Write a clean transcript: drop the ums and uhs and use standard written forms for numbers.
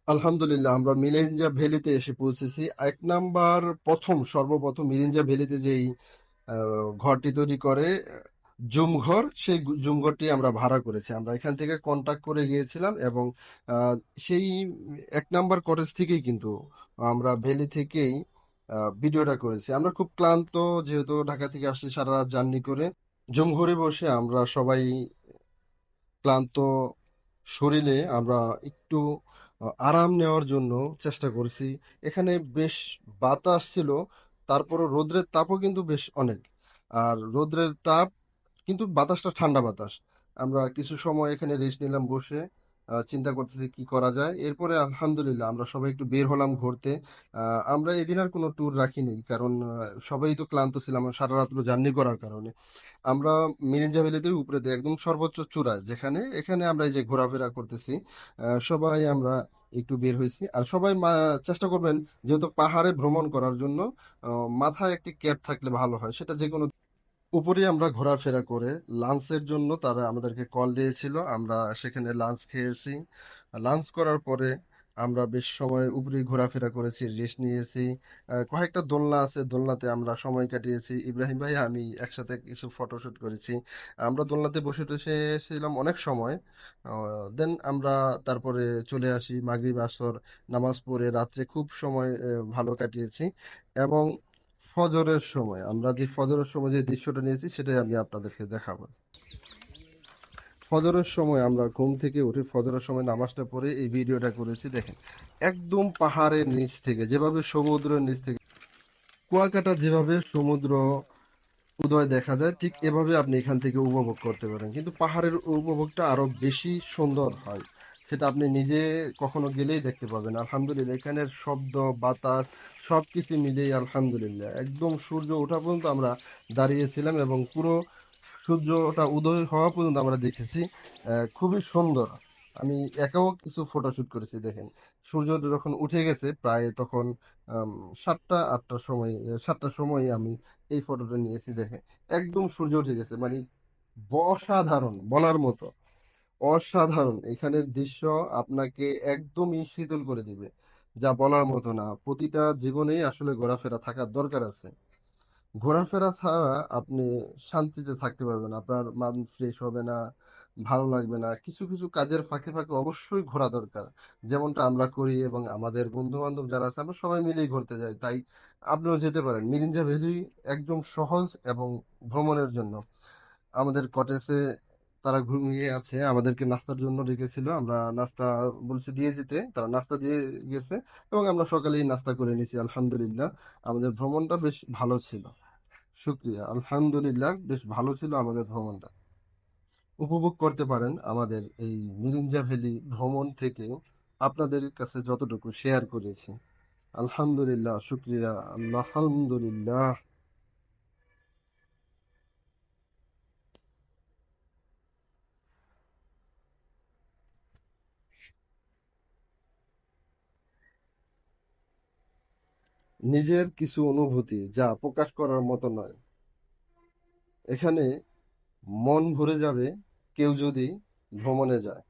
আলহামদুলিল্লাহ, আমরা মিরিঞ্জা ভ্যালিতে এসে পৌঁছেছি। এক নাম্বার সর্বপ্রথম মিরিঞ্জা ভ্যালিতে যেই ঘরটি তৈরি করে জুম ঘর, সেই জুম ঘরটি আমরা ভাড়া করেছি। আমরা এখান থেকে কন্টাক্ট করে গিয়েছিলাম এবং আহ, সেই এক নাম্বার কটেজ থেকেই কিন্তু আমরা ভ্যালি থেকেই ভিডিওটা করেছি। আমরা খুব ক্লান্ত, যেহেতু ঢাকা থেকে আসছি সারা রাত জার্নি করে। জুম ঘরে বসে আমরা সবাই ক্লান্ত শরীরে আমরা একটু আরাম নেওয়ার জন্য চেষ্টা করছি। এখানে বেশ বাতাস ছিল, তারপরও রোদ্রের তাপও কিন্তু বেশ অনেক। আর রোদ্রের তাপ কিন্তু বাতাসটা ঠান্ডা বাতাস। আমরা কিছু সময় এখানে রেস্ট নিলাম বসে, চিন্তা করতেছি কি করা যায়। এরপরে আলহামদুলিল্লাহ আমরা সবাই একটু বের হলাম ঘুরতে। আমরা এদিন আর কোনো ট্যুর রাখিনি, কারণ সবাই তো ক্লান্ত ছিলাম সারা রাত্র জার্নি করার কারণে। আমরা মিরিঞ্জা ভ্যালিতে উপরেতে একদম সর্বোচ্চ চূড়ায়, যেখানে এখানে আমরা এই যে ঘোরাফেরা করতেছি, সবাই আমরা একটু বের হয়েছি। আর সবাই চেষ্টা করবেন, যেহেতু পাহাড়ে ভ্রমণ করার জন্য মাথায় একটি ক্যাপ থাকলে ভালো হয়, সেটা যে কোনো। উপরে আমরা ঘোরাফেরা করে লাঞ্চের জন্য তারা আমাদেরকে কল দিয়েছিল, আমরা সেখানে লাঞ্চ খেয়েছি। লাঞ্চ করার পরে আমরা বেশ সময় উপরে ঘোরাফেরা করেছি, রেস্ট নিয়েছি। কয়েকটা দোলনা আছে, দোলনাতে আমরা সময় কাটিয়েছি। ইব্রাহিম ভাই আমি একসাথে কিছু ফটোশুট করেছি। আমরা দোলনাতে বসে টসেছিলাম অনেক সময়। দেন আমরা তারপরে চলে আসি, মাগরিব আসর নামাজ পড়ে রাত্রে খুব সময় ভালো কাটিয়েছি। এবং আমরা যে ফজরের সময় যে দৃশ্যটা নিয়েছি সেটাই আমি আপনাদেরকে দেখাবো। ফজরের সময় আমরা ঘুম থেকে উঠে ফজরের সময় নামাজটা পড়ে এই ভিডিওটা করেছি। দেখেন, একদম পাহাড়ের নিচ থেকে যেভাবে সমুদ্রের নিচ থেকে কুয়াকাটা যেভাবে সমুদ্র উদয় দেখা যায়, ঠিক এভাবে আপনি এখান থেকে উপভোগ করতে পারেন। কিন্তু পাহাড়ের উপভোগটা আরো বেশি সুন্দর হয়, সেটা আপনি নিজে কখনো গেলেই দেখতে পাবেন। আলহামদুলিল্লাহ, এখানের শব্দ, বাতাস সবকিছু মিলিয়ে আলহামদুলিল্লাহ একদম সূর্য ওঠা পর্যন্ত আমরা দাঁড়িয়েছিলাম এবং পুরো সূর্যটা উদয় হওয়া পর্যন্ত আমরা দেখেছি। খুবই সুন্দর। আমি একাও কিছু ফটোশুট করেছি। দেখেন, সূর্য যখন উঠে গেছে প্রায় তখন আম, 7টা 8টার সময়, 7টার সময় আমি এই ফটোটা নিয়েছি। দেখেন, একদম সূর্য উঠে গেছে, মানে অসাধারণ বলার মতো। অসাধারণ এখানের দৃশ্য, আপনাকে একদমই শীতল করে দিবে, যা বলার মতো না। প্রতিটা জীবনেই আসলে ঘোরাফেরা থাকার দরকার আছে। ঘোরাফেরা ছাড়া আপনি শান্তিতে থাকতে পারবেন না, আপনার মাইন্ড ফ্রেশ হবে না, ভালো লাগবে না। কিছু কিছু কাজের ফাঁকে ফাঁকে অবশ্যই ঘোরা দরকার, যেমনটা আমরা করি এবং আমাদের বন্ধু বান্ধব যারা আছে আমরা সবাই মিলেই ঘুরতে যাই। তাই আপনিও যেতে পারেন মিরিঞ্জা ভ্যালি, একদম সহজ এবং ভ্রমণের জন্য। আমাদের কটেজে তারা ঘুমিয়ে আছে, আমাদেরকে নাস্তার জন্য ডেকেছিল। আমরা নাস্তা বলছি দিয়ে যেতে, তারা নাস্তা দিয়ে গেছে এবং আমরা সকালেই নাস্তা করে নিয়েছি। আলহামদুলিল্লাহ, আমাদের ভ্রমণটা বেশ ভালো ছিল। শুক্রিয়া, আলহামদুলিল্লাহ বেশ ভালো ছিল আমাদের ভ্রমণটা। উপভোগ করতে পারেন আমাদের এই মিরিঞ্জা ভ্যালি ভ্রমণ থেকে আপনাদের কাছে যতটুকু শেয়ার করেছি। আলহামদুলিল্লাহ, শুক্রিয়া, আলহামদুলিল্লাহ। নিজের কিছু অনুভূতি যা প্রকাশ করার মতো নয়। এখানে মন ভরে যাবে কেউ যদি ভ্রমণে যায়।